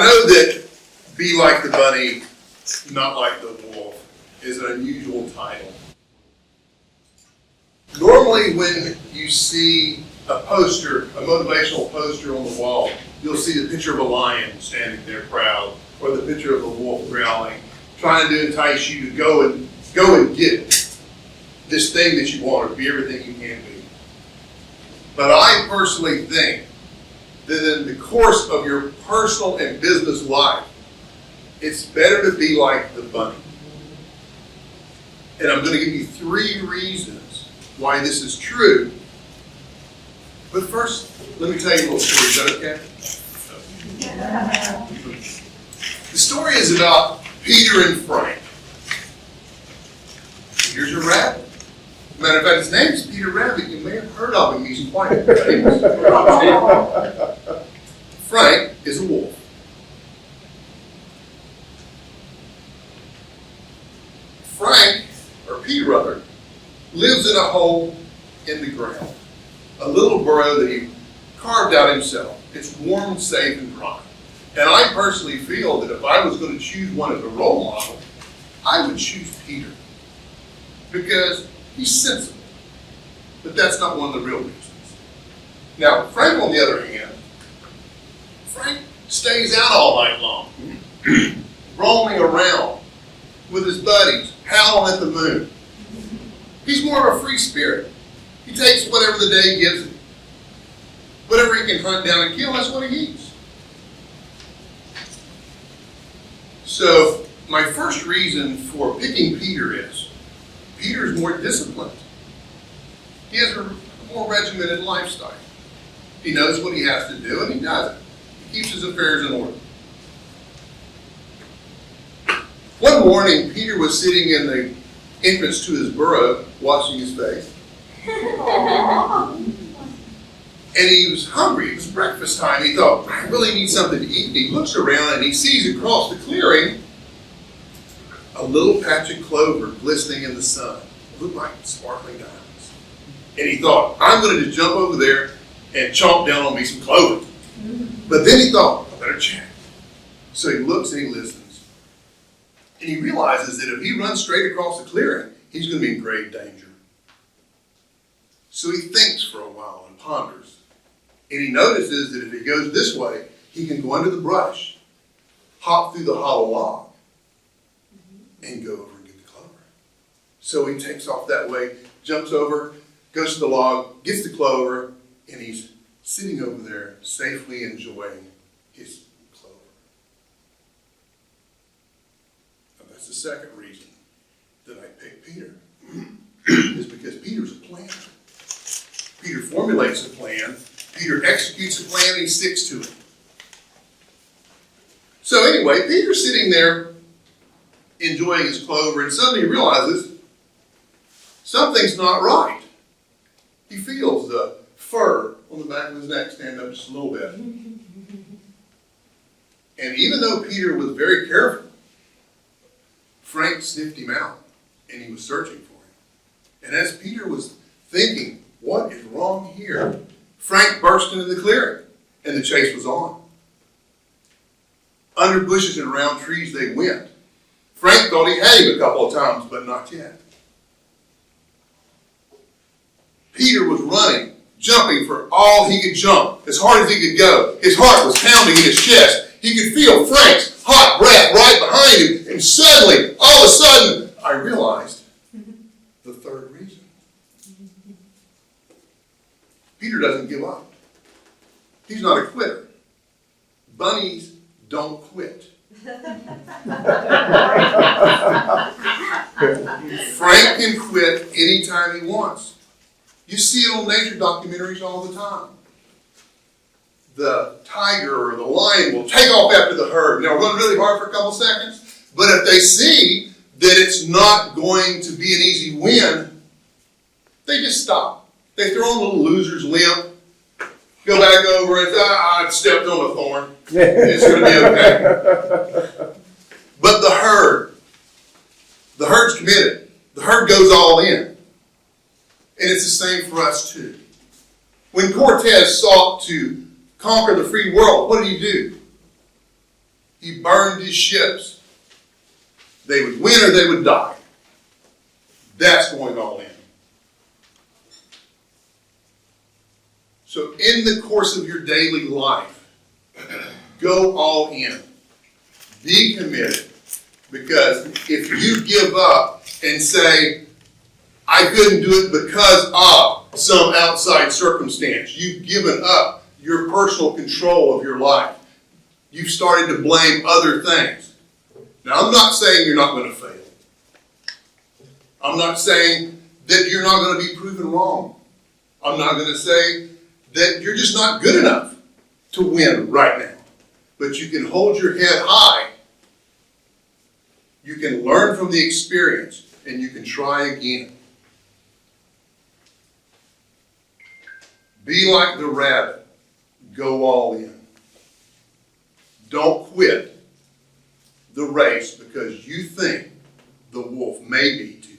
know that Be Like the Bunny, Not Like the Wolf is an unusual title. Normally when you see a poster, a motivational poster on the wall, you'll see the picture of a lion standing there proud, or the picture of a wolf growling, trying to entice you to go and get this thing that you want, or be everything you can be. But I personally think that in the course of your personal and business life, it's better to be like the bunny. And I'm going to give you 3 reasons why this is true. But first, let me tell you a little story. Is that okay? The story is about Peter and Frank. Peter's a rabbit. Matter of fact, his name is Peter Rabbit. You may have heard of him. He's quite famous. Frank is a wolf. Frank, or Peter rather, lives in a hole in the ground. A little burrow that he carved out himself. It's warm, safe, and dry. And I personally feel that if I was going to choose one as a role model, I would choose Peter. Because he's sensible. But that's not one of the real reasons. Now, Frank, on the other hand, Frank stays out all night long, roaming around with his buddies, howling at the moon. He's more of a free spirit. He takes whatever the day gives him. Whatever he can hunt down and kill, that's what he eats. So, my first reason for picking Peter is, Peter's more disciplined. He has a more regimented lifestyle. He knows what he has to do, and he does it. He keeps his affairs in order. One morning, Peter was sitting in the entrance to his burrow, washing his face. And he was hungry. It was breakfast time. He thought, I really need something to eat. And he looks around and he sees across the clearing a little patch of clover glistening in the sun. It looked like sparkling diamonds. And he thought, I'm going to jump over there and chomp down on me some clover. But then he thought, I better check. So he looks and he listens. And he realizes that if he runs straight across the clearing, he's going to be in grave danger. So he thinks for a while and ponders. And he notices that if he goes this way, he can go under the brush, hop through the hollow log, and go over and get the clover. So he takes off that way, jumps over, goes to the log, gets the clover, and he's sitting over there safely enjoying his clover. Now that's the second reason that I picked Peter, is because Peter's a planner. Peter formulates a plan, Peter executes a plan, and he sticks to it. So anyway, Peter's sitting there enjoying his clover, and suddenly he realizes something's not right. He feels the fur on the back of his neck stand up just a little bit. And even though Peter was very careful, Frank sniffed him out, and he was searching for him. And as Peter was thinking, what is wrong here? Frank burst into the clearing, and the chase was on. Under bushes and around trees they went. Frank thought he had him a couple of times, but not yet. Peter was running, jumping for all he could jump, as hard as he could go. His heart was pounding in his chest. He could feel Frank's hot breath right behind him, and suddenly, all of a sudden, I realized the third reason. Peter doesn't give up. He's not a quitter. Bunnies don't quit. Frank can quit anytime he wants. You see it on nature documentaries all the time. The tiger or the lion will take off after the herd. They'll run really hard for a couple seconds, but if they see that it's not going to be an easy win, they just stop. They throw on a little loser's limp, go back over and I stepped on a thorn. It's going to be okay. But the herd's committed. The herd goes all in. And it's the same for us too. When Cortez sought to conquer the free world, what did he do? He burned his ships. They would win or they would die. That's going all in. So in the course of your daily life, go all in. Be committed. Because if you give up and say, I couldn't do it because of some outside circumstance, you've given up your personal control of your life. You've started to blame other things. Now, I'm not saying you're not going to fail. I'm not saying that you're not going to be proven wrong. I'm not going to say that you're just not good enough to win right now. But you can hold your head high. You can learn from the experience, and you can try again. Be like the rabbit. Go all in. Don't quit the race because you think the wolf may be too